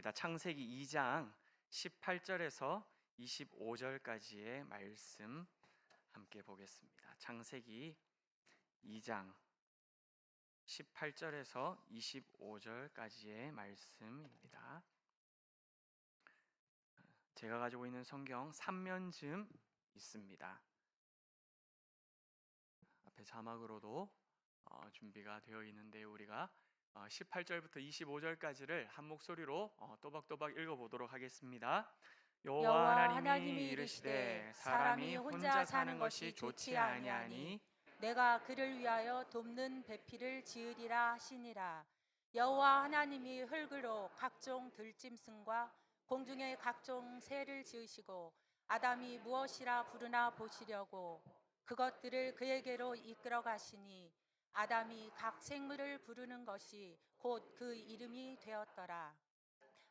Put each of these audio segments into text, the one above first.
창세기 2장 18절에서 25절까지의 말씀 함께 보겠습니다. 창세기 2장 18절에서 25절까지의 말씀입니다. 제가 가지고 있는 성경 3면쯤 있습니다. 앞에 자막으로도 준비가 되어 있는데 우리가 18절부터 25절까지를 한 목소리로 또박또박 읽어보도록 하겠습니다. 여호와 하나님이 이르시되 사람이 혼자 사는 것이 좋지 아니하니 내가 그를 위하여 돕는 배필을 지으리라 하시니라. 여호와 하나님이 흙으로 각종 들짐승과 공중의 각종 새를 지으시고 아담이 무엇이라 부르나 보시려고 그것들을 그에게로 이끌어 가시니 아담이 각 생물을 부르는 것이 곧 그 이름이 되었더라.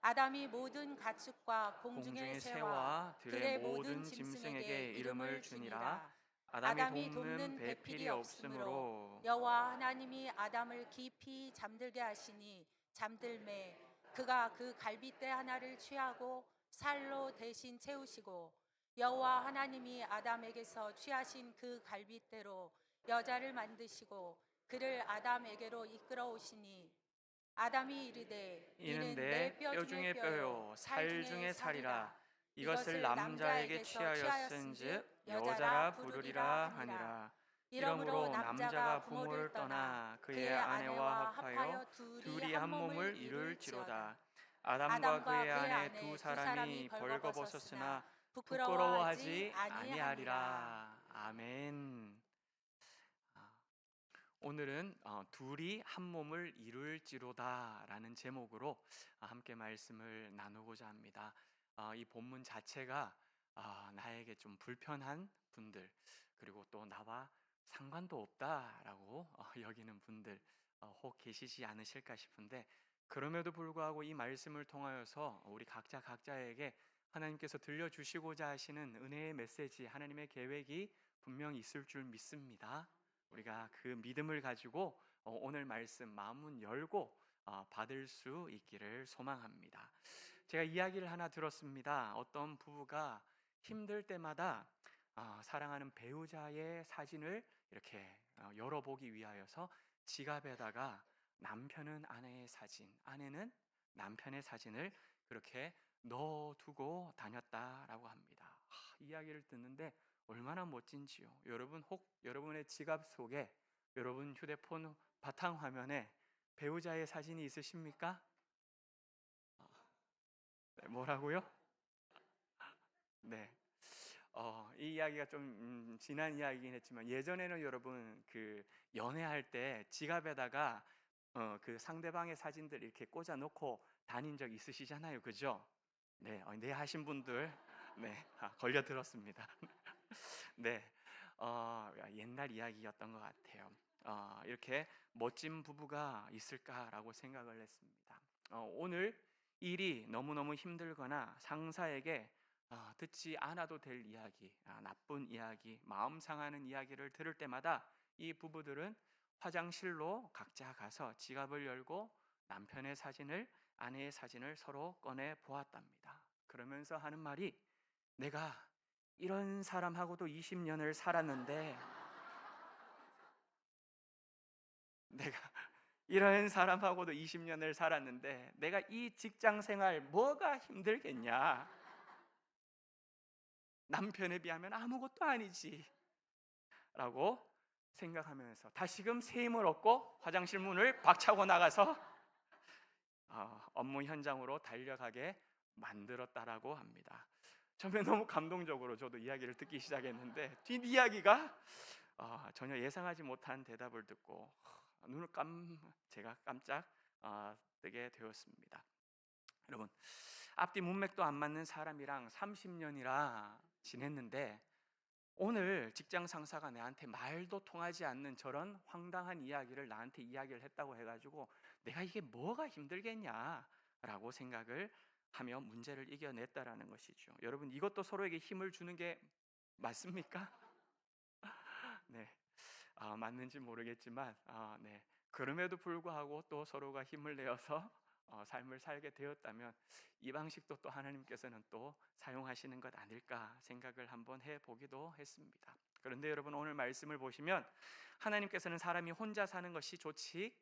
아담이 모든 가축과 공중의 새와 들의 모든 짐승에게 이름을 주니라. 아담이 돕는 배필이 없으므로 여호와 하나님이 아담을 깊이 잠들게 하시니 잠들매 그가 그 갈빗대 하나를 취하고 살로 대신 채우시고 여호와 하나님이 아담에게서 취하신 그 갈빗대로 여자를 만드시고 그를 아담에게로 이끌어 오시니 아담이 이르되 이는 내 뼈 중에 뼈요 살 중에 살이라. 이것을 남자에게 취하였은즉 여자라 부르리라 하니라. 이러므로 남자가 부모를 떠나 그의 아내와 합하여 둘이 한 몸을 이룰지로다. 아담과 그의 아내 두 사람이 벌거벗었으나 부끄러워하지 아니하리라. 아멘. 오늘은 둘이 한 몸을 이룰지로다 라는 제목으로 함께 말씀을 나누고자 합니다. 이 본문 자체가 나에게 좀 불편한 분들, 그리고 또 나와 상관도 없다라고 여기는 분들 혹 계시지 않으실까 싶은데, 그럼에도 불구하고 이 말씀을 통하여서 우리 각자에게 하나님께서 들려주시고자 하시는 은혜의 메시지, 하나님의 계획이 분명히 있을 줄 믿습니다. 우리가 그 믿음을 가지고 오늘 말씀 마음문 열고 받을 수 있기를 소망합니다. 제가 이야기를 하나 들었습니다. 어떤 부부가 힘들 때마다 사랑하는 배우자의 사진을 이렇게 열어보기 위하여서 지갑에다가 남편은 아내의 사진, 아내는 남편의 사진을 그렇게 넣어두고 다녔다라고 합니다. 이야기를 듣는데 얼마나 멋진지요. 여러분, 혹 여러분의 지갑 속에, 여러분 휴대폰 바탕화면에 배우자의 사진이 있으십니까? 네, 뭐라고요? 네. 이 이야기가 좀 지난 이야기긴 했지만, 예전에는 여러분 그 연애할 때 지갑에다가 그 상대방의 사진들 이렇게 꽂아 놓고 다닌 적 있으시잖아요, 그죠? 네, 네 하신 분들, 네, 걸려 들었습니다. 네, 옛날 이야기였던 것 같아요. 이렇게 멋진 부부가 있을까라고 생각을 했습니다. 오늘 일이 너무너무 힘들거나 상사에게 듣지 않아도 될 이야기, 나쁜 이야기, 마음 상하는 이야기를 들을 때마다 이 부부들은 화장실로 각자 가서 지갑을 열고 남편의 사진을, 아내의 사진을 서로 꺼내 보았답니다. 그러면서 하는 말이, 내가 이런 사람하고도 20년을 살았는데, 내가 이런 사람하고도 20년을 살았는데 내가 이 직장 생활 뭐가 힘들겠냐? 남편에 비하면 아무것도 아니지 라고 생각하면서 다시금 새 힘을 얻고 화장실 문을 박차고 나가서 업무 현장으로 달려가게 만들었다라고 합니다. 처음에 너무 감동적으로 저도 이야기를 듣기 시작했는데 뒷이야기가 전혀 예상하지 못한 대답을 듣고 제가 깜짝 뜨게 되었습니다. 여러분, 앞뒤 문맥도 안 맞는 사람이랑 30년이라 지냈는데 오늘 직장 상사가 나한테 말도 통하지 않는 저런 황당한 이야기를 나한테 이야기를 했다고 해가지고 내가 이게 뭐가 힘들겠냐라고 생각을 하며 문제를 이겨냈다라는 것이죠. 여러분, 이것도 서로에게 힘을 주는 게 맞습니까? 네, 맞는지 모르겠지만 네. 그럼에도 불구하고 또 서로가 힘을 내어서 삶을 살게 되었다면 이 방식도 또 하나님께서는 또 사용하시는 것 아닐까 생각을 한번 해보기도 했습니다. 그런데 여러분, 오늘 말씀을 보시면 하나님께서는 사람이 혼자 사는 것이 좋지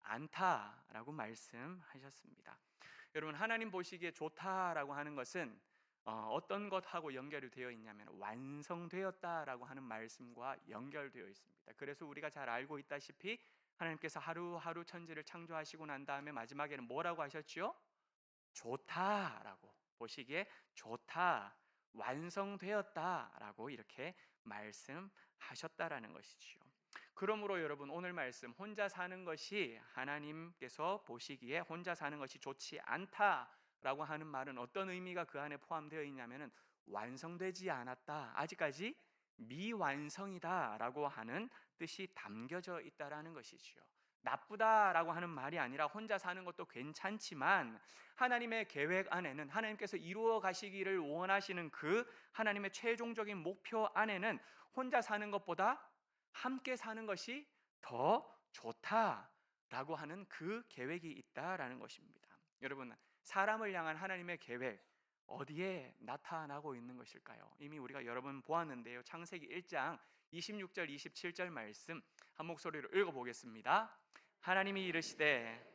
않다라고 말씀하셨습니다. 여러분, 하나님 보시기에 좋다라고 하는 것은 어떤 것하고 연결이 되어 있냐면 완성되었다라고 하는 말씀과 연결되어 있습니다. 그래서 우리가 잘 알고 있다시피 하나님께서 하루하루 천지를 창조하시고 난 다음에 마지막에는 뭐라고 하셨죠? 좋다라고, 보시기에 좋다, 완성되었다라고 이렇게 말씀하셨다라는 것이지요. 그러므로 여러분, 오늘 말씀 혼자 사는 것이 하나님께서 보시기에 혼자 사는 것이 좋지 않다라고 하는 말은 어떤 의미가 그 안에 포함되어 있냐면은 완성되지 않았다, 아직까지 미완성이다라고 하는 뜻이 담겨져 있다라는 것이지요. 나쁘다라고 하는 말이 아니라 혼자 사는 것도 괜찮지만 하나님의 계획 안에는, 하나님께서 이루어 가시기를 원하시는 그 하나님의 최종적인 목표 안에는 혼자 사는 것보다 함께 사는 것이 더 좋다라고 하는 그 계획이 있다라는 것입니다. 여러분, 사람을 향한 하나님의 계획 어디에 나타나고 있는 것일까요? 이미 우리가 여러 번 보았는데요. 창세기 1장 26절 27절 말씀 한 목소리로 읽어보겠습니다. 하나님이 이르시되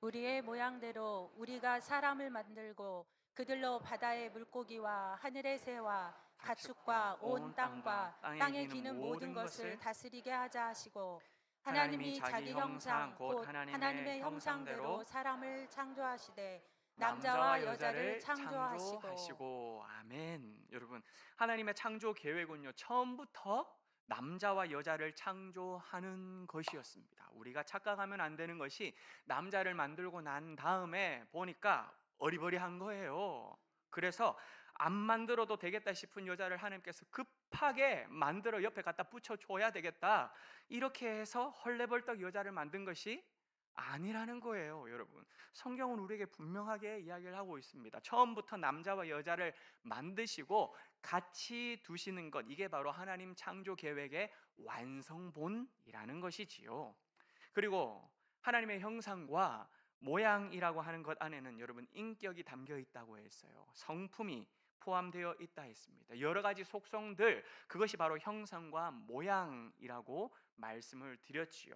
우리의 모양대로 우리가 사람을 만들고 그들로 바다의 물고기와 하늘의 새와 가축과 온 땅과 땅에 기는 모든 것을 다스리게 하자 하시고, 하나님이 자기 형상 곧 하나님의 형상대로 사람을 창조하시되 남자와 여자를 창조하시고. 아멘. 여러분, 하나님의 창조 계획은요, 처음부터 남자와 여자를 창조하는 것이었습니다. 우리가 착각하면 안 되는 것이 남자를 만들고 난 다음에 보니까 어리버리한 거예요. 그래서 안 만들어도 되겠다 싶은 여자를 하나님께서 급하게 만들어 옆에 갖다 붙여줘야 되겠다, 이렇게 해서 헐레벌떡 여자를 만든 것이 아니라는 거예요. 여러분, 성경은 우리에게 분명하게 이야기를 하고 있습니다. 처음부터 남자와 여자를 만드시고 같이 두시는 것, 이게 바로 하나님 창조 계획의 완성본이라는 것이지요. 그리고 하나님의 형상과 모양이라고 하는 것 안에는 여러분, 인격이 담겨 있다고 했어요. 성품이 포함되어 있다 했습니다. 여러 가지 속성들, 그것이 바로 형상과 모양이라고 말씀을 드렸지요.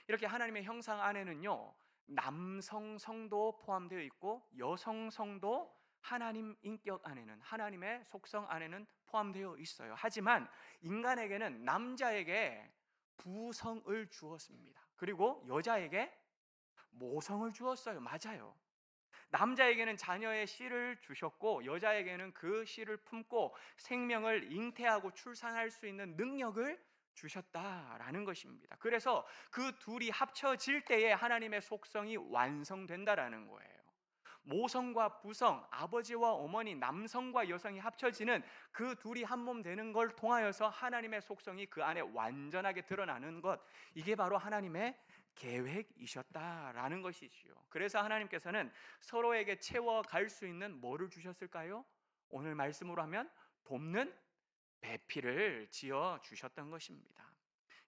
이렇게 하나님의 형상 안에는요, 남성 성도 포함되어 있고 여성 성도 하나님 인격 안에는, 하나님의 속성 안에는 포함되어 있어요. 하지만 인간에게는 남자에게 부성을 주었습니다. 그리고 여자에게 모성을 주었어요. 맞아요. 남자에게는 자녀의 씨를 주셨고 여자에게는 그 씨를 품고 생명을 잉태하고 출산할 수 있는 능력을 주셨다라는 것입니다. 그래서 그 둘이 합쳐질 때에 하나님의 속성이 완성된다라는 거예요. 모성과 부성, 아버지와 어머니, 남성과 여성이 합쳐지는 그 둘이 한 몸 되는 걸 통하여서 하나님의 속성이 그 안에 완전하게 드러나는 것, 이게 바로 하나님의 계획이셨다라는 것이지요. 그래서 하나님께서는 서로에게 채워갈 수 있는 뭐를 주셨을까요? 오늘 말씀으로 하면 돕는 배필을 지어 주셨던 것입니다.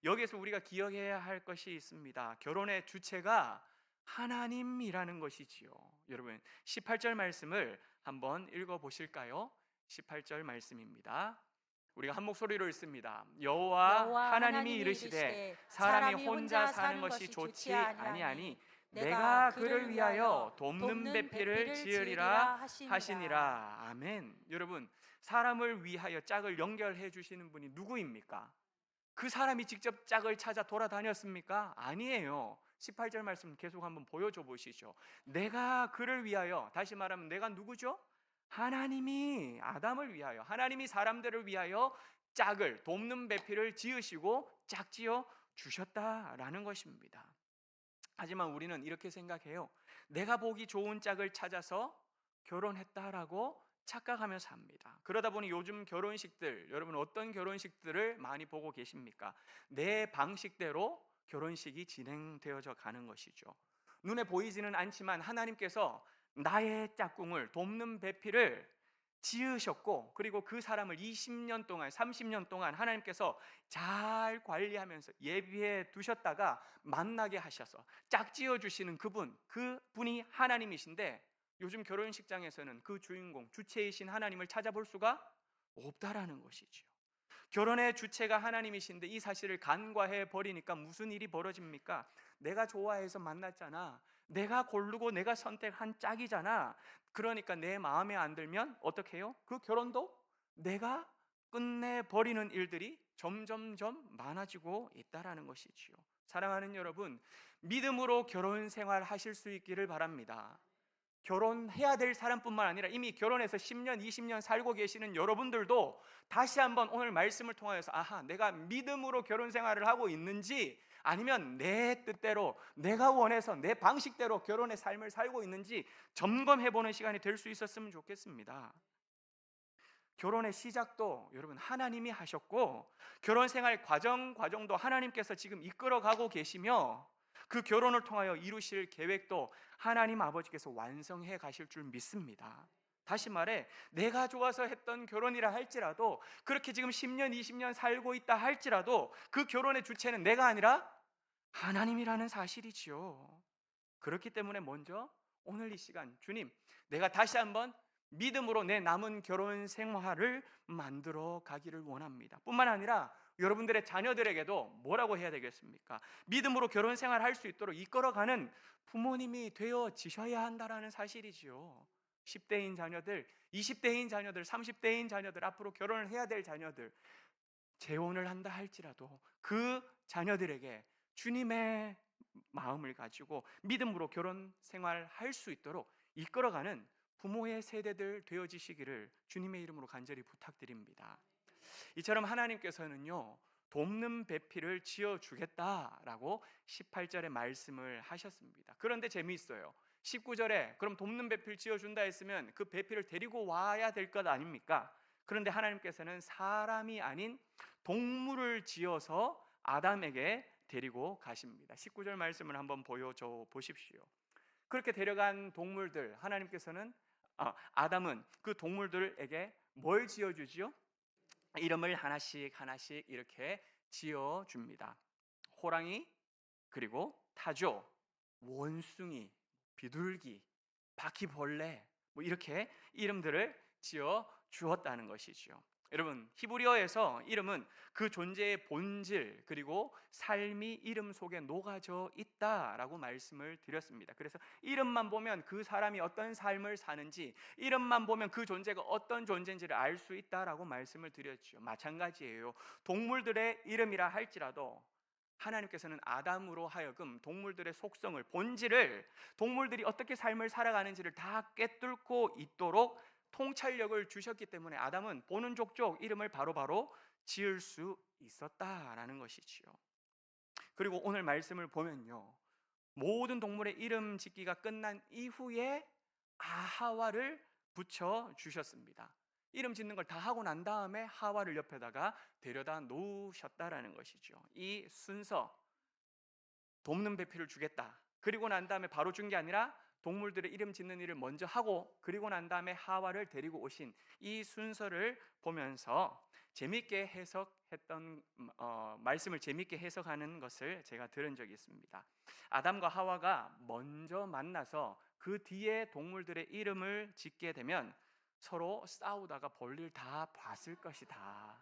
여기에서 우리가 기억해야 할 것이 있습니다. 결혼의 주체가 하나님이라는 것이지요. 여러분, 18절 말씀을 한번 읽어 보실까요? 18절 말씀입니다. 우리가 한 목소리로 읽습니다. 여호와 하나님이 이르시되 사람이 혼자 사는 것이 좋지 아니하니 내가 그를 위하여 돕는 배필을 지으리라 하시니라. 아멘. 여러분, 사람을 위하여 짝을 연결해 주시는 분이 누구입니까? 그 사람이 직접 짝을 찾아 돌아다녔습니까? 아니에요. 18절 말씀 계속 한번 보여줘 보시죠. 내가 그를 위하여, 다시 말하면 내가 누구죠? 하나님이 아담을 위하여, 하나님이 사람들을 위하여 짝을, 돕는 배필을 지으시고 짝지어 주셨다라는 것입니다. 하지만 우리는 이렇게 생각해요. 내가 보기 좋은 짝을 찾아서 결혼했다라고 착각하면서 합니다. 그러다 보니 요즘 결혼식들, 여러분 어떤 결혼식들을 많이 보고 계십니까? 내 방식대로 결혼식이 진행되어져 가는 것이죠. 눈에 보이지는 않지만 하나님께서 나의 짝꿍을, 돕는 배필을 지으셨고, 그리고 그 사람을 20년 동안 30년 동안 하나님께서 잘 관리하면서 예비해 두셨다가 만나게 하셔서 짝지어 주시는 그분이 하나님이신데, 요즘 결혼식장에서는 그 주인공 주체이신 하나님을 찾아볼 수가 없다라는 것이지요. 결혼의 주체가 하나님이신데 이 사실을 간과해 버리니까 무슨 일이 벌어집니까? 내가 좋아해서 만났잖아. 내가 고르고 내가 선택한 짝이잖아. 그러니까 내 마음에 안 들면 어떻게 해요? 그 결혼도 내가 끝내버리는 일들이 점점점 많아지고 있다라는 것이지요. 사랑하는 여러분, 믿음으로 결혼 생활 하실 수 있기를 바랍니다. 결혼해야 될 사람뿐만 아니라 이미 결혼해서 10년, 20년 살고 계시는 여러분들도 다시 한번 오늘 말씀을 통하여서 내가 믿음으로 결혼 생활을 하고 있는지, 아니면 내 뜻대로 내가 원해서 내 방식대로 결혼의 삶을 살고 있는지 점검해보는 시간이 될 수 있었으면 좋겠습니다. 결혼의 시작도 여러분 하나님이 하셨고, 결혼 생활 과정도 하나님께서 지금 이끌어가고 계시며, 그 결혼을 통하여 이루실 계획도 하나님 아버지께서 완성해 가실 줄 믿습니다. 다시 말해, 내가 좋아서 했던 결혼이라 할지라도, 그렇게 지금 10년 20년 살고 있다 할지라도 그 결혼의 주체는 내가 아니라 하나님이라는 사실이지요. 그렇기 때문에 먼저 오늘 이 시간, 주님, 내가 다시 한번 믿음으로 내 남은 결혼 생활을 만들어 가기를 원합니다. 뿐만 아니라 여러분들의 자녀들에게도 뭐라고 해야 되겠습니까? 믿음으로 결혼 생활 할 수 있도록 이끌어가는 부모님이 되어지셔야 한다라는 사실이지요. 10대인 자녀들, 20대인 자녀들, 30대인 자녀들, 앞으로 결혼을 해야 될 자녀들, 재혼을 한다 할지라도 그 자녀들에게 주님의 마음을 가지고 믿음으로 결혼 생활할 수 있도록 이끌어가는 부모의 세대들 되어지시기를 주님의 이름으로 간절히 부탁드립니다. 이처럼 하나님께서는요, 돕는 배필을 지어주겠다라고 18절에 말씀을 하셨습니다. 그런데 재미있어요. 19절에 그럼 돕는 배필 지어준다 했으면 그 배필을 데리고 와야 될 것 아닙니까? 그런데 하나님께서는 사람이 아닌 동물을 지어서 아담에게 데리고 가십니다. 19절 말씀을 한번 보여줘 보십시오. 그렇게 데려간 동물들, 하나님께서는 아담은 그 동물들에게 뭘 지어주지요? 이름을 하나씩 하나씩 이렇게 지어줍니다. 호랑이, 그리고 타조, 원숭이, 비둘기, 바퀴벌레, 이렇게 이름들을 지어 주었다는 것이죠. 여러분, 히브리어에서 이름은 그 존재의 본질 그리고 삶이 이름 속에 녹아져 있다라고 말씀을 드렸습니다. 그래서 이름만 보면 그 사람이 어떤 삶을 사는지, 이름만 보면 그 존재가 어떤 존재인지를 알 수 있다라고 말씀을 드렸죠. 마찬가지예요. 동물들의 이름이라 할지라도 하나님께서는 아담으로 하여금 동물들의 속성을, 본질을, 동물들이 어떻게 삶을 살아가는지를 다 꿰뚫고 있도록 통찰력을 주셨기 때문에 아담은 보는 족족 이름을 바로바로 지을 수 있었다라는 것이지요. 그리고 오늘 말씀을 보면요, 모든 동물의 이름 짓기가 끝난 이후에 하와를 붙여 주셨습니다. 이름 짓는 걸 다 하고 난 다음에 하와를 옆에다가 데려다 놓으셨다라는 것이죠. 이 순서, 돕는 배필을 주겠다, 그리고 난 다음에 바로 준 게 아니라 동물들의 이름 짓는 일을 먼저 하고, 그리고 난 다음에 하와를 데리고 오신 이 순서를 보면서 재밌게 해석했던 말씀을 재밌게 해석하는 것을 제가 들은 적이 있습니다. 아담과 하와가 먼저 만나서 그 뒤에 동물들의 이름을 짓게 되면 서로 싸우다가 볼일 다 봤을 것이다.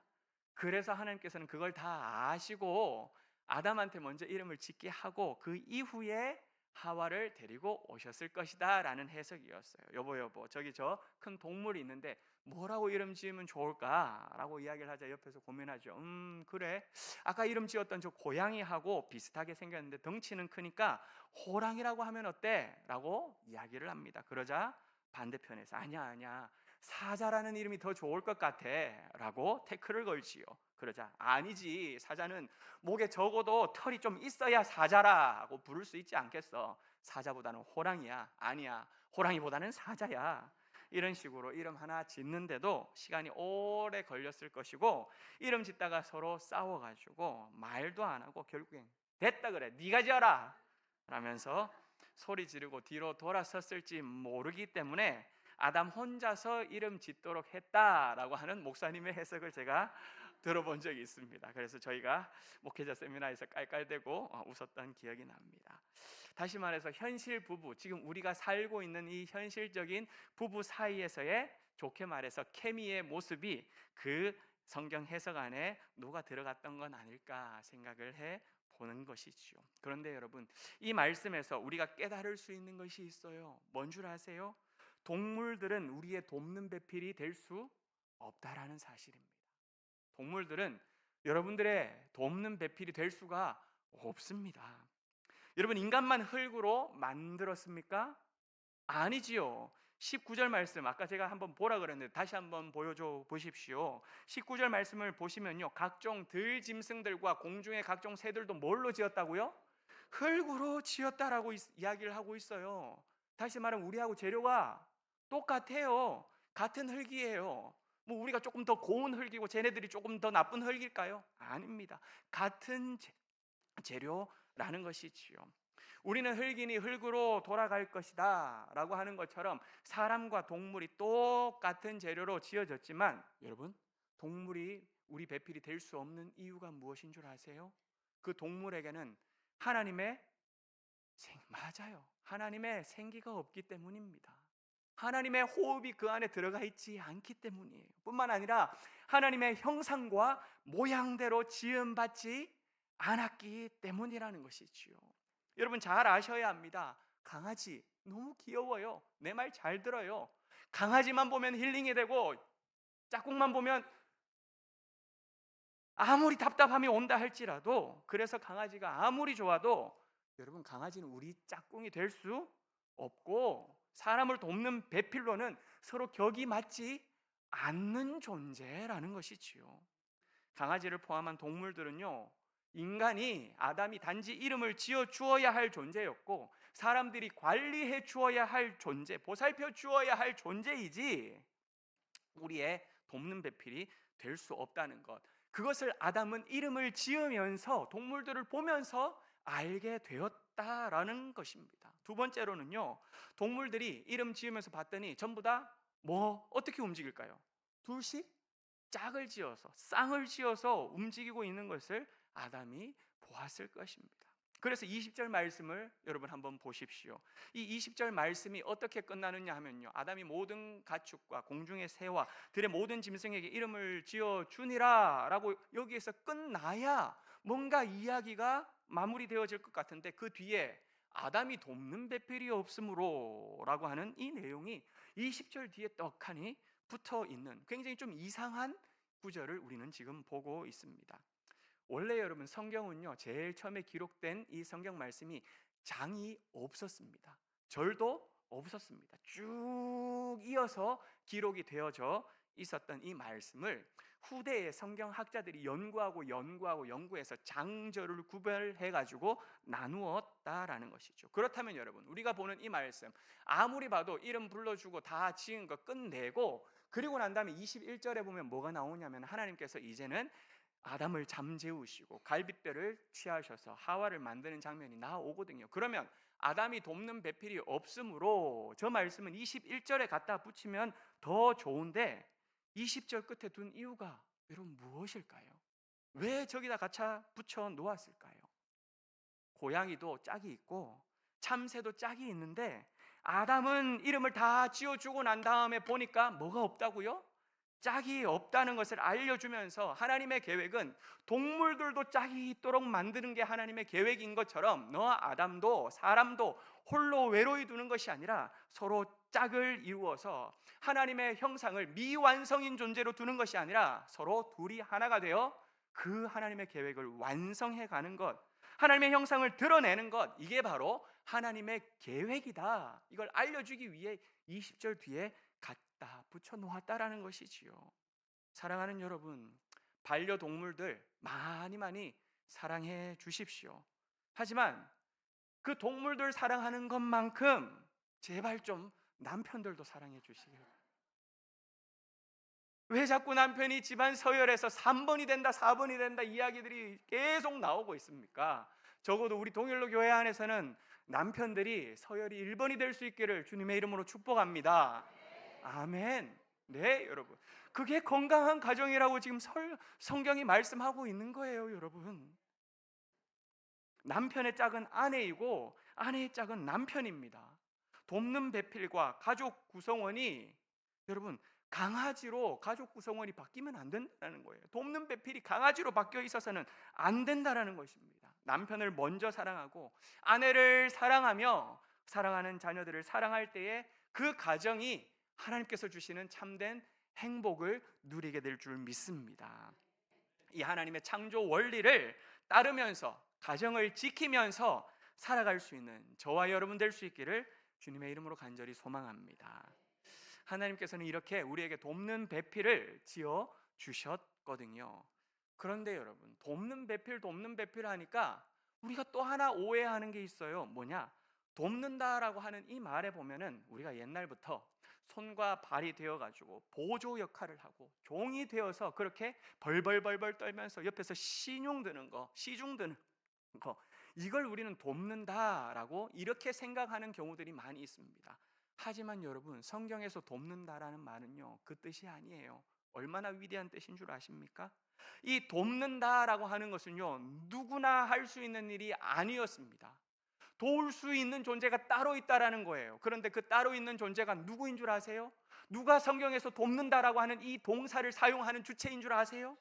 그래서 하나님께서는 그걸 다 아시고 아담한테 먼저 이름을 짓게 하고 그 이후에 하와를 데리고 오셨을 것이다 라는 해석이었어요. 여보 저기 저 큰 동물이 있는데 뭐라고 이름 지으면 좋을까? 라고 이야기를 하자 옆에서 고민하죠. 그래, 아까 이름 지었던 저 고양이하고 비슷하게 생겼는데 덩치는 크니까 호랑이라고 하면 어때? 라고 이야기를 합니다. 그러자 반대편에서 아니야 사자라는 이름이 더 좋을 것 같아 라고 태클을 걸지요. 그러자 아니지, 사자는 목에 적어도 털이 좀 있어야 사자라고 부를 수 있지 않겠어. 사자보다는 호랑이야. 아니야, 호랑이보다는 사자야. 이런 식으로 이름 하나 짓는데도 시간이 오래 걸렸을 것이고, 이름 짓다가 서로 싸워가지고 말도 안 하고 결국엔 됐다 그래, 네가 지어라 라면서 소리 지르고 뒤로 돌아섰을지 모르기 때문에 아담 혼자서 이름 짓도록 했다라고 하는 목사님의 해석을 제가 들어본 적이 있습니다. 그래서 저희가 목회자 세미나에서 깔깔대고 웃었던 기억이 납니다. 다시 말해서 현실 부부, 지금 우리가 살고 있는 이 현실적인 부부 사이에서의 좋게 말해서 케미의 모습이 그 성경 해석 안에 녹아 들어갔던 건 아닐까 생각을 해 보는 것이지요. 그런데 여러분, 이 말씀에서 우리가 깨달을 수 있는 것이 있어요. 뭔 줄 아세요? 동물들은 우리의 돕는 배필이 될 수 없다라는 사실입니다. 동물들은 여러분들의 돕는 배필이 될 수가 없습니다. 여러분, 인간만 흙으로 만들었습니까? 아니지요. 19절 말씀, 아까 제가 한번 보라 그랬는데 다시 한번 보여줘 보십시오. 19절 말씀을 보시면요, 각종 들짐승들과 공중의 각종 새들도 뭘로 지었다고요? 흙으로 지었다라고 이야기를 하고 있어요. 다시 말하면 우리하고 재료가 똑같아요. 같은 흙이에요. 뭐 우리가 조금 더 고운 흙이고 쟤네들이 조금 더 나쁜 흙일까요? 아닙니다. 같은 재료라는 것이지요. 우리는 흙이니 흙으로 돌아갈 것이다 라고 하는 것처럼 사람과 동물이 똑같은 재료로 지어졌지만, 여러분, 동물이 우리 배필이 될 수 없는 이유가 무엇인 줄 아세요? 그 동물에게는 맞아요, 하나님의 생기가 없기 때문입니다. 하나님의 호흡이 그 안에 들어가 있지 않기 때문이에요. 뿐만 아니라 하나님의 형상과 모양대로 지음받지 않았기 때문이라는 것이지요. 여러분, 잘 아셔야 합니다. 강아지 너무 귀여워요. 내 말 잘 들어요. 강아지만 보면 힐링이 되고 짝꿍만 보면 아무리 답답함이 온다 할지라도, 그래서 강아지가 아무리 좋아도 여러분, 강아지는 우리 짝꿍이 될 수 없고 사람을 돕는 배필로는 서로 격이 맞지 않는 존재라는 것이지요. 강아지를 포함한 동물들은요, 인간이, 아담이 단지 이름을 지어 주어야 할 존재였고 사람들이 관리해 주어야 할 존재, 보살펴 주어야 할 존재이지 우리의 돕는 배필이 될 수 없다는 것, 그것을 아담은 이름을 지으면서 동물들을 보면서 알게 되었다라는 것입니다. 두 번째로는요, 동물들이 이름 지으면서 봤더니 전부 다 어떻게 움직일까요? 둘씩 짝을 지어서, 쌍을 지어서 움직이고 있는 것을 아담이 보았을 것입니다. 그래서 20절 말씀을 여러분 한번 보십시오. 이 20절 말씀이 어떻게 끝나느냐 하면요, 아담이 모든 가축과 공중의 새와 들의 모든 짐승에게 이름을 지어 주니라 라고 여기에서 끝나야 뭔가 이야기가 마무리되어질 것 같은데, 그 뒤에 아담이 돕는 배필이 없으므로 라고 하는 이 내용이 20절 뒤에 떡하니 붙어 있는 굉장히 좀 이상한 구절을 우리는 지금 보고 있습니다. 원래 여러분, 성경은요, 제일 처음에 기록된 이 성경 말씀이 장이 없었습니다. 절도 없었습니다. 쭉 이어서 기록이 되어져 있었던 이 말씀을 후대의 성경학자들이 연구해서 장절을 구별해 가지고 나누었다라는 것이죠. 그렇다면 여러분, 우리가 보는 이 말씀, 아무리 봐도 이름 불러주고 다 지은 거 끝내고 그리고 난 다음에 21절에 보면 뭐가 나오냐면, 하나님께서 이제는 아담을 잠재우시고 갈빗뼈를 취하셔서 하와를 만드는 장면이 나오거든요. 그러면 아담이 돕는 배필이 없으므로, 저 말씀은 21절에 갖다 붙이면 더 좋은데 20절 끝에 둔 이유가 여러분 무엇일까요? 왜 저기다 갖다 붙여 놓았을까요? 고양이도 짝이 있고 참새도 짝이 있는데 아담은 이름을 다 지어주고 난 다음에 보니까 뭐가 없다고요? 짝이 없다는 것을 알려주면서, 하나님의 계획은 동물들도 짝이 있도록 만드는 게 하나님의 계획인 것처럼 너와 아담도, 사람도 홀로 외로이 두는 것이 아니라 서로 짝을 이루어서 하나님의 형상을 미완성인 존재로 두는 것이 아니라 서로 둘이 하나가 되어 그 하나님의 계획을 완성해 가는 것, 하나님의 형상을 드러내는 것, 이게 바로 하나님의 계획이다, 이걸 알려주기 위해 20절 뒤에 갖다 붙여 놓았다라는 것이지요. 사랑하는 여러분, 반려동물들 많이 사랑해 주십시오. 하지만 그 동물들 사랑하는 것만큼 제발 좀 남편들도 사랑해 주시길. 왜 자꾸 남편이 집안 서열에서 3번이 된다 4번이 된다 이야기들이 계속 나오고 있습니까? 적어도 우리 동일로 교회 안에서는 남편들이 서열이 1번이 될 수 있기를 주님의 이름으로 축복합니다. 아멘. 네, 여러분. 그게 건강한 가정이라고 지금 성경이 말씀하고 있는 거예요, 여러분. 남편의 짝은 아내이고 아내의 짝은 남편입니다. 돕는 배필과 가족 구성원이 여러분 강아지로 가족 구성원이 바뀌면 안 된다는 거예요. 돕는 배필이 강아지로 바뀌어 있어서는 안 된다라는 것입니다. 남편을 먼저 사랑하고 아내를 사랑하며 사랑하는 자녀들을 사랑할 때에 그 가정이 하나님께서 주시는 참된 행복을 누리게 될 줄 믿습니다. 이 하나님의 창조 원리를 따르면서 가정을 지키면서 살아갈 수 있는 저와 여러분 될 수 있기를 주님의 이름으로 간절히 소망합니다. 하나님께서는 이렇게 우리에게 돕는 배필을 지어 주셨거든요. 그런데 여러분, 돕는 배필 하니까 우리가 또 하나 오해하는 게 있어요. 뭐냐? 돕는다라고 하는 이 말에 보면은 우리가 옛날부터 손과 발이 되어가지고 보조 역할을 하고 종이 되어서 그렇게 벌벌벌벌 떨면서 옆에서 시중 드는 거 이걸 우리는 돕는다라고 이렇게 생각하는 경우들이 많이 있습니다. 하지만 여러분, 성경에서 돕는다라는 말은요, 그 뜻이 아니에요. 얼마나 위대한 뜻인 줄 아십니까? 이 돕는다라고 하는 것은요, 누구나 할 수 있는 일이 아니었습니다. 도울 수 있는 존재가 따로 있다라는 거예요. 그런데 그 따로 있는 존재가 누구인 줄 아세요? 누가 성경에서 돕는다라고 하는 이 동사를 사용하는 주체인 줄 아세요?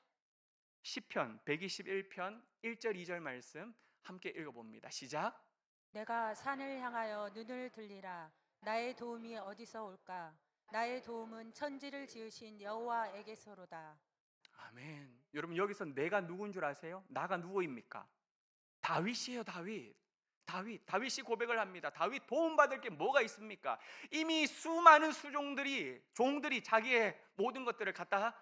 시편 121편 1절 2절 말씀 함께 읽어봅니다. 시작. 내가 산을 향하여 눈을 들리라. 나의 도움이 어디서 올까? 나의 도움은 천지를 지으신 여호와에게서로다. 아멘. 여러분, 여기서 내가 누군 줄 아세요? 나가 누구입니까? 다윗이에요. 다윗이 고백을 합니다. 다윗 도움받을 게 뭐가 있습니까? 이미 수많은 종들이 자기의 모든 것들을 갖다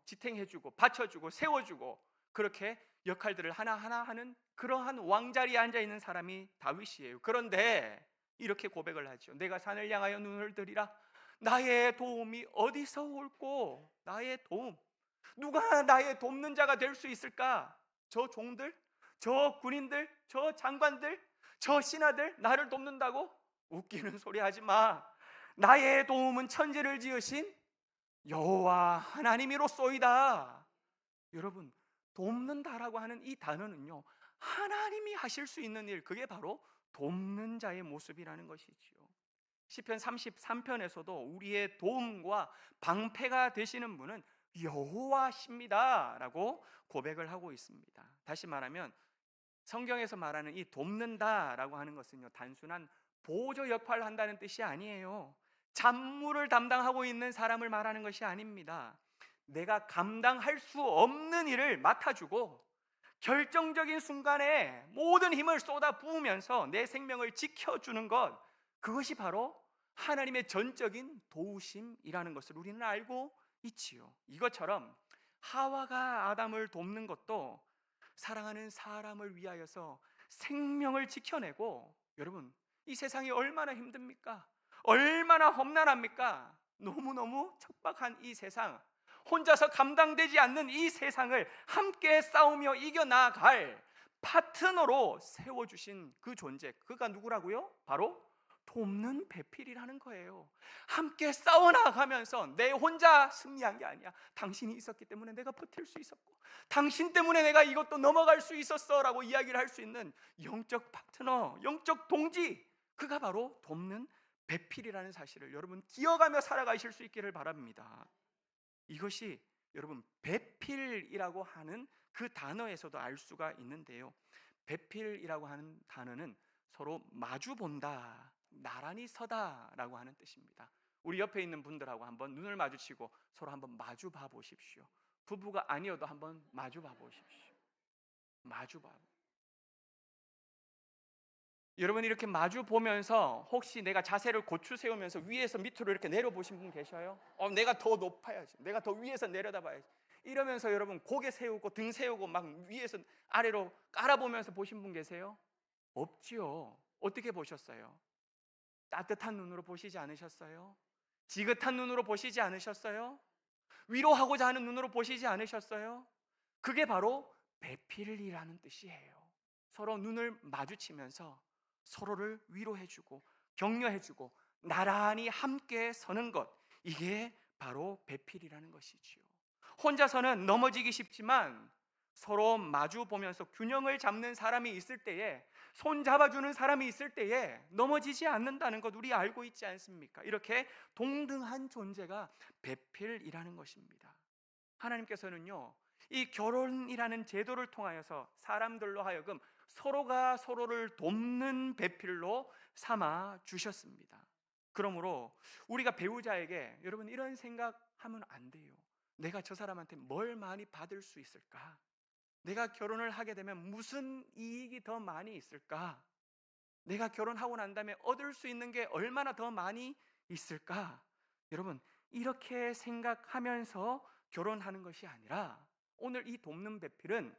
지탱해주고 바쳐주고 세워주고 그렇게 역할들을 하나하나 하는 그러한 왕자리에 앉아있는 사람이 다윗이에요. 그런데 이렇게 고백을 하죠. 내가 산을 향하여 눈을 들이라. 나의 도움이 어디서 올꼬? 나의 도움, 누가 나의 돕는 자가 될 수 있을까? 저 종들, 저 군인들, 저 장관들, 저 신하들 나를 돕는다고? 웃기는 소리 하지 마. 나의 도움은 천지를 지으신 여호와 하나님이로소이다. 여러분, 돕는다라고 하는 이 단어는요, 하나님이 하실 수 있는 일, 그게 바로 돕는 자의 모습이라는 것이지요. 시편 33편에서도 우리의 도움과 방패가 되시는 분은 여호와십니다 라고 고백을 하고 있습니다. 다시 말하면 성경에서 말하는 이 돕는다라고 하는 것은요, 단순한 보조 역할을 한다는 뜻이 아니에요. 잡무를 담당하고 있는 사람을 말하는 것이 아닙니다. 내가 감당할 수 없는 일을 맡아주고 결정적인 순간에 모든 힘을 쏟아 부으면서 내 생명을 지켜주는 것, 그것이 바로 하나님의 전적인 도우심이라는 것을 우리는 알고 있지요. 이것처럼 하와가 아담을 돕는 것도 사랑하는 사람을 위하여서 생명을 지켜내고, 여러분, 이 세상이 얼마나 힘듭니까? 얼마나 험난합니까? 너무너무 척박한 이 세상, 혼자서 감당되지 않는 이 세상을 함께 싸우며 이겨나갈 파트너로 세워주신 그 존재, 그가 누구라고요? 바로 돕는 배필이라는 거예요. 함께 싸워나가면서 내 혼자 승리한 게 아니야. 당신이 있었기 때문에 내가 버틸 수 있었고, 당신 때문에 내가 이것도 넘어갈 수 있었어 라고 이야기를 할 수 있는 영적 파트너, 영적 동지, 그가 바로 돕는 배필이라는 사실을 여러분 기억하며 살아가실 수 있기를 바랍니다. 이것이 여러분 배필이라고 하는 그 단어에서도 알 수가 있는데요, 배필이라고 하는 단어는 서로 마주본다, 나란히 서다라고 하는 뜻입니다. 우리 옆에 있는 분들하고 한번 눈을 마주치고 서로 한번 마주 봐 보십시오. 부부가 아니어도 한번 마주 봐 보십시오. 여러분, 이렇게 마주 보면서 혹시 내가 자세를 고추 세우면서 위에서 밑으로 이렇게 내려보신 분 계셔요? 내가 더 높아야지, 내가 더 위에서 내려다봐야지, 이러면서 여러분 고개 세우고 등 세우고 막 위에서 아래로 깔아보면서 보신 분 계세요? 없지요. 어떻게 보셨어요? 따뜻한 눈으로 보시지 않으셨어요? 지긋한 눈으로 보시지 않으셨어요? 위로하고자 하는 눈으로 보시지 않으셨어요? 그게 바로 배필이라는 뜻이에요. 서로 눈을 마주치면서 서로를 위로해주고 격려해주고 나란히 함께 서는 것, 이게 바로 배필이라는 것이지요. 혼자서는 넘어지기 쉽지만 서로 마주 보면서 균형을 잡는 사람이 있을 때에, 손 잡아주는 사람이 있을 때에 넘어지지 않는다는 것 우리 알고 있지 않습니까? 이렇게 동등한 존재가 배필이라는 것입니다. 하나님께서는요, 이 결혼이라는 제도를 통하여서 사람들로 하여금 서로가 서로를 돕는 배필로 삼아 주셨습니다. 그러므로 우리가 배우자에게, 여러분 이런 생각하면 안 돼요. 내가 저 사람한테 뭘 많이 받을 수 있을까? 내가 결혼을 하게 되면 무슨 이익이 더 많이 있을까? 내가 결혼하고 난 다음에 얻을 수 있는 게 얼마나 더 많이 있을까? 여러분, 이렇게 생각하면서 결혼하는 것이 아니라, 오늘 이 돕는 배필은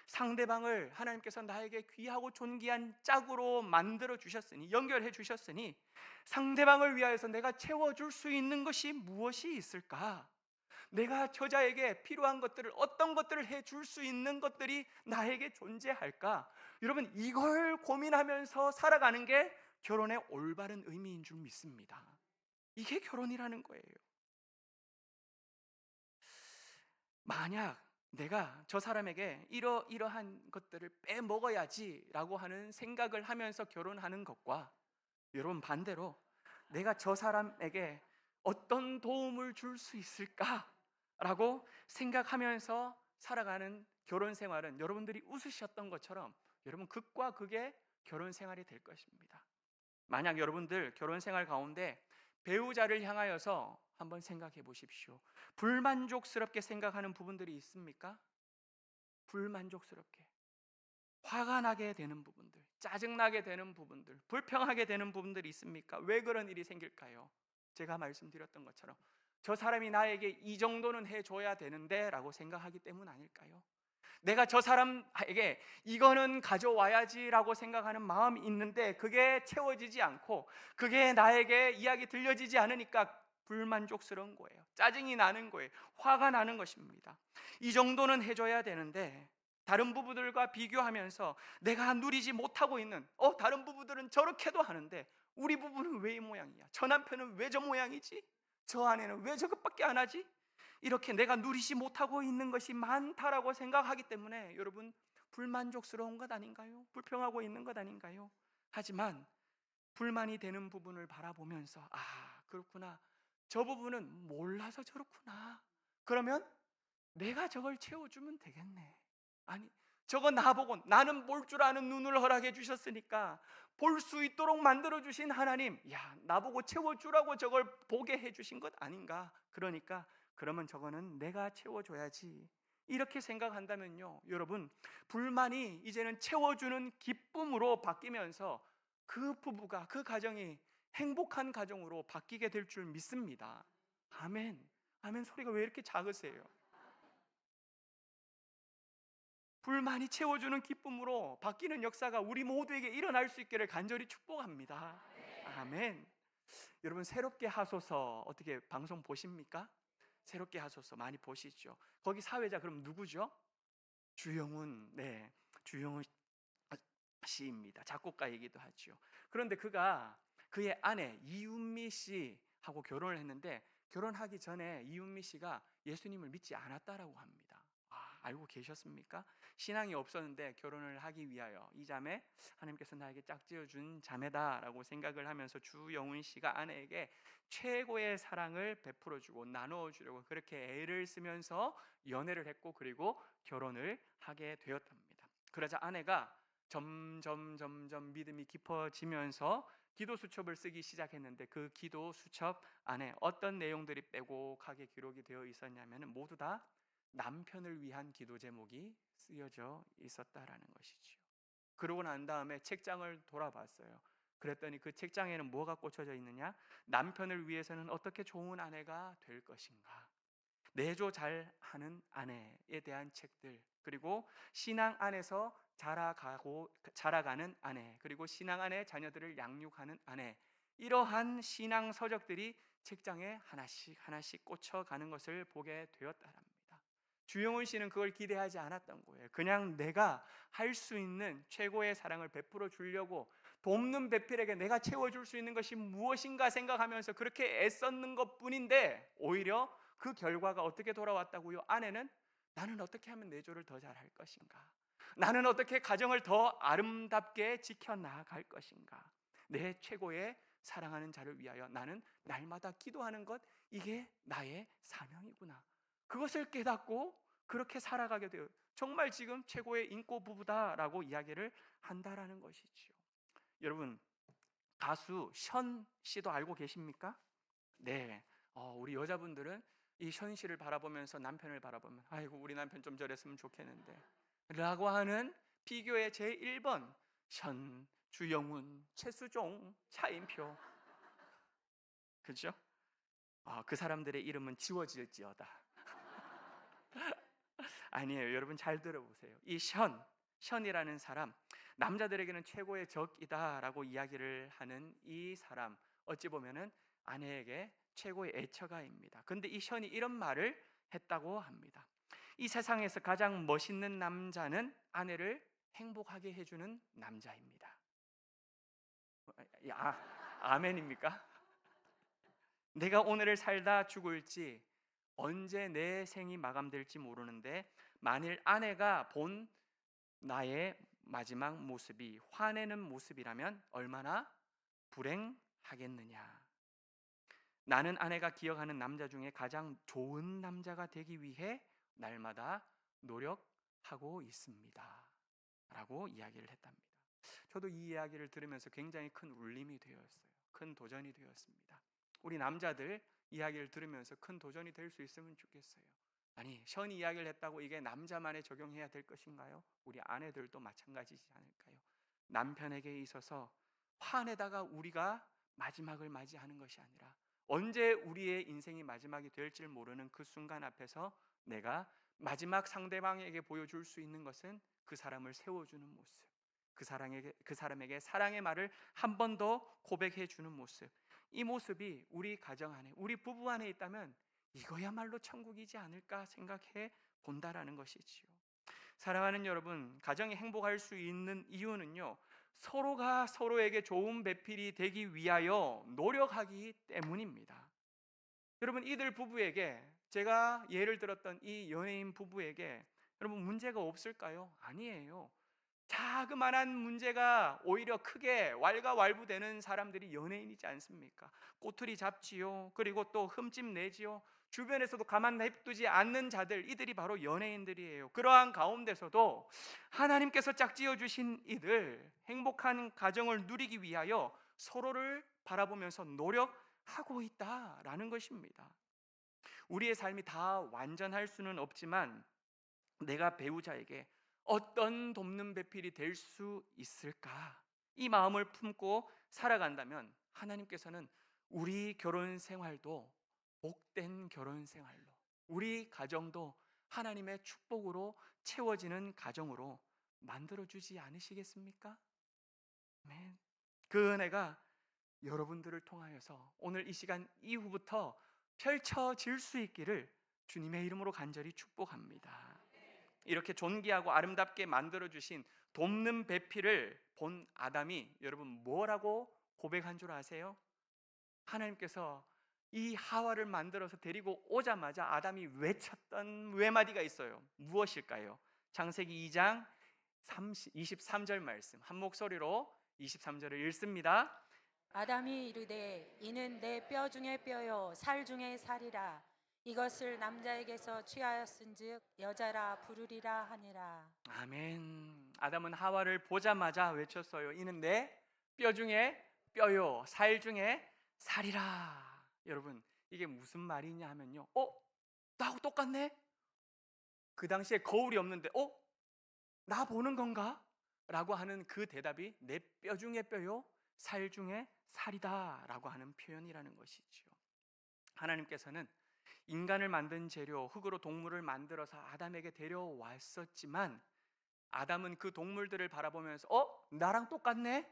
상대방을 하나님께서 나에게 귀하고 존귀한 짝으로 만들어 주셨으니, 연결해 주셨으니, 상대방을 위하여서 내가 채워줄 수 있는 것이 무엇이 있을까? 내가 저자에게 필요한 것들을, 어떤 것들을 해줄 수 있는 것들이 나에게 존재할까? 여러분, 이걸 고민하면서 살아가는 게 결혼의 올바른 의미인 줄 믿습니다. 이게 결혼이라는 거예요. 만약 내가 저 사람에게 이러이러한 것들을 빼먹어야지라고 하는 생각을 하면서 결혼하는 것과, 여러분 반대로 내가 저 사람에게 어떤 도움을 줄 수 있을까라고 생각하면서 살아가는 결혼 생활은, 여러분들이 웃으셨던 것처럼 여러분 극과 극의 결혼 생활이 될 것입니다. 만약 여러분들 결혼 생활 가운데 배우자를 향하여서 한번 생각해 보십시오. 불만족스럽게 생각하는 부분들이 있습니까? 불만족스럽게, 화가 나게 되는 부분들, 짜증나게 되는 부분들, 불평하게 되는 부분들이 있습니까? 왜 그런 일이 생길까요? 제가 말씀드렸던 것처럼 저 사람이 나에게 이 정도는 해줘야 되는데 라고 생각하기 때문 아닐까요? 내가 저 사람에게 이거는 가져와야지 라고 생각하는 마음이 있는데 그게 채워지지 않고, 그게 나에게 이야기 들려지지 않으니까 불만족스러운 거예요. 짜증이 나는 거예요. 화가 나는 것입니다. 이 정도는 해줘야 되는데 다른 부부들과 비교하면서 내가 누리지 못하고 있는, 다른 부부들은 저렇게도 하는데 우리 부부는 왜 이 모양이야? 저 남편은 왜 저 모양이지? 저 아내는 왜 저것밖에 안 하지? 이렇게 내가 누리지 못하고 있는 것이 많다라고 생각하기 때문에 여러분 불만족스러운 것 아닌가요? 불평하고 있는 것 아닌가요? 하지만 불만이 되는 부분을 바라보면서, 그렇구나, 저 부분은 몰라서 저렇구나, 그러면 내가 저걸 채워주면 되겠네. 아니, 저거 나보고, 나는 볼 줄 아는 눈을 허락해 주셨으니까 볼 수 있도록 만들어 주신 하나님, 나보고 채워주라고 저걸 보게 해 주신 것 아닌가? 그러니까 그러면 저거는 내가 채워줘야지, 이렇게 생각한다면요, 여러분 불만이 이제는 채워주는 기쁨으로 바뀌면서 그 부부가, 그 가정이 행복한 가정으로 바뀌게 될 줄 믿습니다. 아멘. 아멘. 소리가 왜 이렇게 작으세요? 불만이 채워주는 기쁨으로 바뀌는 역사가 우리 모두에게 일어날 수 있기를 간절히 축복합니다. 아멘. 여러분 새롭게 하소서 어떻게 방송 보십니까? 새롭게 하소서 많이 보시죠. 거기 사회자 그럼 누구죠? 주영훈, 네, 주영훈 시입니다. 작곡가이기도 하죠. 그런데 그가 그의 아내 이윤미 씨하고 결혼을 했는데, 결혼하기 전에 이윤미 씨가 예수님을 믿지 않았다라고 합니다. 알고 계셨습니까? 신앙이 없었는데 결혼을 하기 위하여 이 자매, 하나님께서 나에게 짝지어 준 자매다라고 생각을 하면서 주영훈 씨가 아내에게 최고의 사랑을 베풀어 주고 나누어 주려고 그렇게 애를 쓰면서 연애를 했고, 그리고 결혼을 하게 되었답니다. 그러자 아내가 점점 믿음이 깊어지면서 기도 수첩을 쓰기 시작했는데, 그 기도 수첩 안에 어떤 내용들이 빼곡하게 기록이 되어 있었냐면 모두 다 남편을 위한 기도 제목이 쓰여져 있었다라는 것이지요. 그러고 난 다음에 책장을 돌아봤어요. 그랬더니 그 책장에는 뭐가 꽂혀져 있느냐? 남편을 위해서는 어떻게 좋은 아내가 될 것인가, 내조 잘하는 아내에 대한 책들, 그리고 신앙 안에서 자라가는 아내, 그리고 신앙 안에 자녀들을 양육하는 아내, 이러한 신앙 서적들이 책장에 하나씩 꽂혀가는 것을 보게 되었다랍니다. 주영훈 씨는 그걸 기대하지 않았던 거예요. 그냥 내가 할 수 있는 최고의 사랑을 베풀어 주려고 돕는 배필에게 내가 채워줄 수 있는 것이 무엇인가 생각하면서 그렇게 애썼는 것뿐인데 오히려 그 결과가 어떻게 돌아왔다고요? 아내는 나는 어떻게 하면 내 조를 더 잘할 것인가? 나는 어떻게 가정을 더 아름답게 지켜나갈 것인가? 내 최고의 사랑하는 자를 위하여 나는 날마다 기도하는 것, 이게 나의 사명이구나. 그것을 깨닫고 그렇게 살아가게 돼요. 정말 지금 최고의 인고 부부다라고 이야기를 한다라는 것이지요. 여러분, 가수 션 씨도 알고 계십니까? 네. 우리 여자분들은 이 션 씨를 바라보면서 남편을 바라보면 아이고 우리 남편 좀 저랬으면 좋겠는데 라고 하는 비교의 제1번 션, 주영훈, 최수종, 차인표, 그죠? 그 사람들의 이름은 지워질지어다. 아니에요. 여러분 잘 들어보세요. 이 션이라는 사람, 남자들에게는 최고의 적이다라고 이야기를 하는 이 사람, 어찌 보면은 아내에게 최고의 애처가입니다. 근데 이 션이 이런 말을 했다고 합니다. 이 세상에서 가장 멋있는 남자는 아내를 행복하게 해주는 남자입니다. 아멘입니까? 내가 오늘을 살다 죽을지, 언제 내 생이 마감될지 모르는데 만일 아내가 본 나의 마지막 모습이 화내는 모습이라면 얼마나 불행하겠느냐. 나는 아내가 기억하는 남자 중에 가장 좋은 남자가 되기 위해 날마다 노력하고 있습니다 라고 이야기를 했답니다. 저도 이 이야기를 들으면서 굉장히 큰 울림이 되었어요. 큰 도전이 되었습니다. 우리 남자들 이야기를 들으면서 큰 도전이 될 수 있으면 좋겠어요. 아니, 션이 이야기를 했다고 이게 남자만에 적용해야 될 것인가요? 우리 아내들도 마찬가지지 않을까요? 남편에게 있어서 화내다가 우리가 마지막을 맞이하는 것이 아니라 언제 우리의 인생이 마지막이 될지 모르는 그 순간 앞에서 내가 마지막 상대방에게 보여줄 수 있는 것은 그 사람을 세워주는 모습, 그 사람에게 사랑의 말을 한 번 더 고백해 주는 모습, 이 모습이 우리 가정 안에, 우리 부부 안에 있다면 이거야말로 천국이지 않을까 생각해 본다라는 것이지요. 사랑하는 여러분, 가정이 행복할 수 있는 이유는요, 서로가 서로에게 좋은 배필이 되기 위하여 노력하기 때문입니다. 여러분, 이들 부부에게, 제가 예를 들었던 이 연예인 부부에게 여러분 문제가 없을까요? 아니에요. 자그마한 문제가 오히려 크게 왈가왈부되는 사람들이 연예인이지 않습니까? 꼬투리 잡지요. 그리고 또 흠집 내지요. 주변에서도 가만 냅두지 않는 자들, 이들이 바로 연예인들이에요. 그러한 가운데서도 하나님께서 짝지어 주신 이들, 행복한 가정을 누리기 위하여 서로를 바라보면서 노력하고 있다라는 것입니다. 우리의 삶이 다 완전할 수는 없지만 내가 배우자에게 어떤 돕는 배필이 될 수 있을까? 이 마음을 품고 살아간다면 하나님께서는 우리 결혼 생활도 복된 결혼 생활로, 우리 가정도 하나님의 축복으로 채워지는 가정으로 만들어 주지 않으시겠습니까? 아멘. 그 은혜가 여러분들을 통하여서 오늘 이 시간 이후부터 펼쳐질 수 있기를 주님의 이름으로 간절히 축복합니다. 이렇게 존귀하고 아름답게 만들어주신 돕는 배필을 본 아담이 여러분 뭐라고 고백한 줄 아세요? 하나님께서 이 하와를 만들어서 데리고 오자마자 아담이 외쳤던 외마디가 있어요. 무엇일까요? 창세기 2장 23절 말씀, 한 목소리로 23절을 읽습니다. 아담이 이르되 이는 내 뼈 중에 뼈요 살 중에 살이라. 이것을 남자에게서 취하였은즉 여자라 부르리라 하니라. 아멘. 아담은 하와를 보자마자 외쳤어요. 이는 내 뼈 중에 뼈요 살 중에 살이라. 여러분, 이게 무슨 말이냐 하면요, 나하고 똑같네? 그 당시에 거울이 없는데 나 보는 건가? 라고 하는 그 대답이 내 뼈 중에 뼈요 살 중에 살이다 라고 하는 표현이라는 것이죠. 하나님께서는 인간을 만든 재료 흙으로 동물을 만들어서 아담에게 데려왔었지만 아담은 그 동물들을 바라보면서 나랑 똑같네?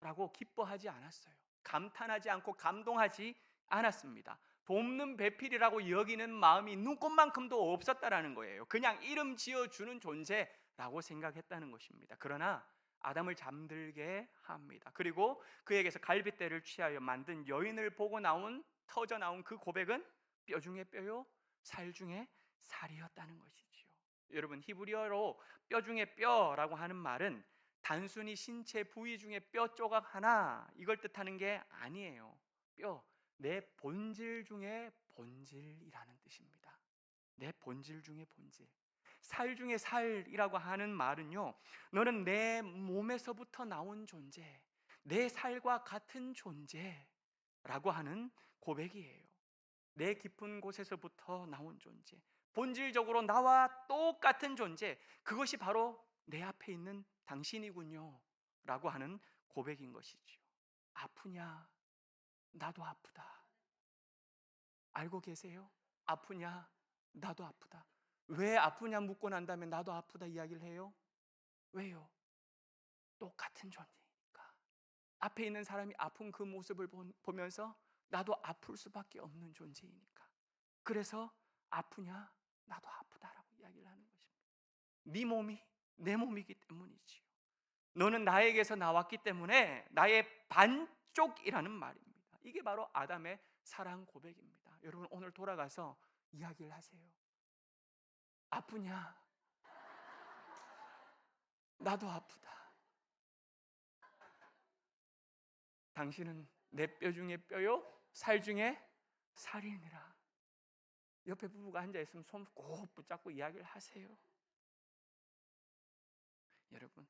라고 기뻐하지 않았어요. 감탄하지 않고 감동하지 않았습니다. 돕는 배필이라고 여기는 마음이 눈꼽만큼도 없었다라는 거예요. 그냥 이름 지어주는 존재라고 생각했다는 것입니다. 그러나 아담을 잠들게 합니다. 그리고 그에게서 갈빗대를 취하여 만든 여인을 보고 터져 나온 그 고백은 뼈 중에 뼈요 살 중에 살이었다는 것이지요. 여러분, 히브리어로 뼈 중에 뼈라고 하는 말은 단순히 신체 부위 중에 뼈 조각 하나 이걸 뜻하는 게 아니에요. 뼈, 내 본질 중에 본질이라는 뜻입니다. 내 본질 중에 본질. 살 중에 살이라고 하는 말은요, 너는 내 몸에서부터 나온 존재, 내 살과 같은 존재라고 하는 고백이에요. 내 깊은 곳에서부터 나온 존재, 본질적으로 나와 똑같은 존재, 그것이 바로 내 앞에 있는 당신이군요 라고 하는 고백인 것이죠. 아프냐? 나도 아프다. 알고 계세요? 아프냐? 나도 아프다. 왜 아프냐 묻고 난 다음에 나도 아프다 이야기를 해요? 왜요? 똑같은 존재니까. 앞에 있는 사람이 아픈 그 모습을 보면서 나도 아플 수밖에 없는 존재이니까. 그래서 아프냐? 나도 아프다라고 이야기를 하는 것입니다. 네 몸이 내 몸이기 때문이지요. 너는 나에게서 나왔기 때문에 나의 반쪽이라는 말입니다. 이게 바로 아담의 사랑 고백입니다. 여러분, 오늘 돌아가서 이야기를 하세요. 아프냐? 나도 아프다. 당신은 내 뼈 중에 뼈요 살 중에 살이니라. 옆에 부부가 앉아있으면 손 꼭 붙잡고 이야기를 하세요. 여러분,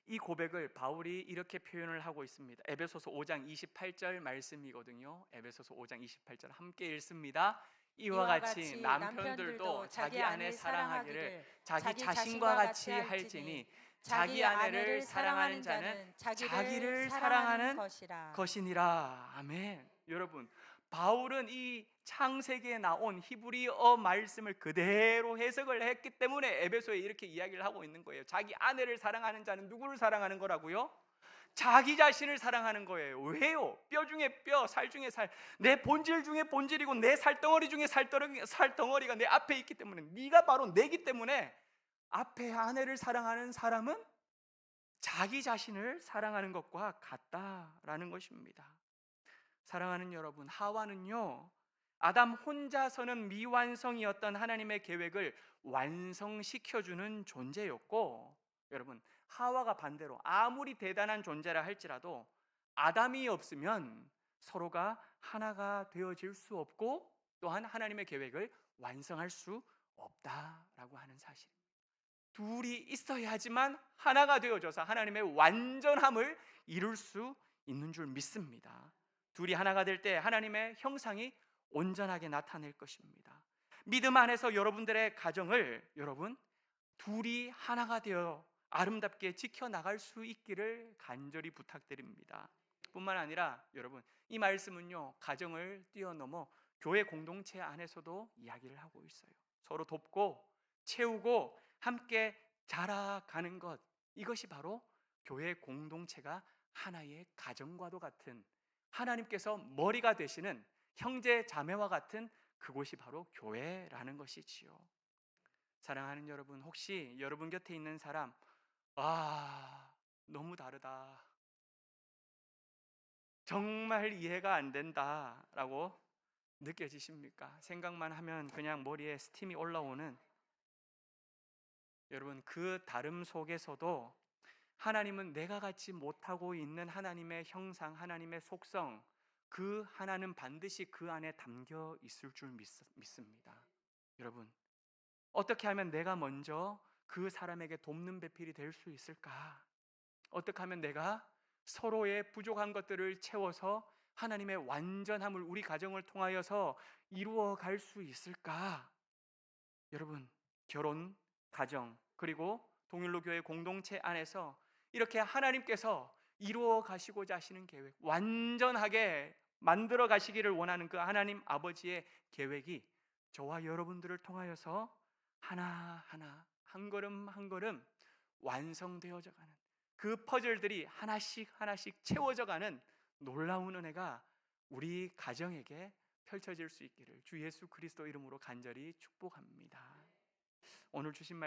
이 고백을 바울이 이렇게 표현을 하고 있습니다. 에베소서 5장 28절 말씀이거든요. 에베소서 5장 28절 함께 읽습니다. 이와 같이 남편들도 자기 아내 사랑하기를 자기 자신과 같이 할지니 자기 아내를 사랑하는 자는 자기를 사랑하는 것이니라. 아멘. 여러분, 바울은 이 창세기에 나온 히브리어 말씀을 그대로 해석을 했기 때문에 에베소에 이렇게 이야기를 하고 있는 거예요. 자기 아내를 사랑하는 자는 누구를 사랑하는 거라고요? 자기 자신을 사랑하는 거예요. 왜요? 뼈 중에 뼈, 살 중에 살, 내 본질 중에 본질이고 내 살덩어리 중에 살덩어리가 내 앞에 있기 때문에, 네가 바로 내기 때문에 앞에 아내를 사랑하는 사람은 자기 자신을 사랑하는 것과 같다라는 것입니다. 사랑하는 여러분, 하와는요, 아담 혼자서는 미완성이었던 하나님의 계획을 완성시켜주는 존재였고, 여러분, 하와가 반대로 아무리 대단한 존재라 할지라도 아담이 없으면 서로가 하나가 되어질 수 없고 또한 하나님의 계획을 완성할 수 없다라고 하는 사실입니다. 둘이 있어야지만 하나가 되어져서 하나님의 완전함을 이룰 수 있는 줄 믿습니다. 둘이 하나가 될 때 하나님의 형상이 온전하게 나타낼 것입니다. 믿음 안에서 여러분들의 가정을 여러분 둘이 하나가 되어 아름답게 지켜나갈 수 있기를 간절히 부탁드립니다. 뿐만 아니라 여러분, 이 말씀은요, 가정을 뛰어넘어 교회 공동체 안에서도 이야기를 하고 있어요. 서로 돕고 채우고 함께 자라가는 것, 이것이 바로 교회 공동체가 하나의 가정과도 같은, 하나님께서 머리가 되시는 형제 자매와 같은 그곳이 바로 교회라는 것이지요. 사랑하는 여러분, 혹시 여러분 곁에 있는 사람, 너무 다르다, 정말 이해가 안 된다 라고 느껴지십니까? 생각만 하면 그냥 머리에 스팀이 올라오는, 여러분, 그 다름 속에서도 하나님은 내가 갖지 못하고 있는 하나님의 형상, 하나님의 속성, 그 하나는 반드시 그 안에 담겨 있을 줄 믿습니다. 여러분, 어떻게 하면 내가 먼저 그 사람에게 돕는 배필이 될 수 있을까? 어떻게 하면 내가 서로의 부족한 것들을 채워서 하나님의 완전함을 우리 가정을 통하여서 이루어 갈 수 있을까? 여러분, 결혼, 가정, 그리고 동일로 교회 공동체 안에서 이렇게 하나님께서 이루어 가시고자 하시는 계획, 완전하게 만들어 가시기를 원하는 그 하나님 아버지의 계획이 저와 여러분들을 통하여서 하나하나 한 걸음 한 걸음 완성되어져 가는, 그 퍼즐들이 하나씩 하나씩 채워져 가는 놀라운 은혜가 우리 가정에게 펼쳐질 수 있기를 주 예수 그리스도 이름으로 간절히 축복합니다. 오늘 주신 말씀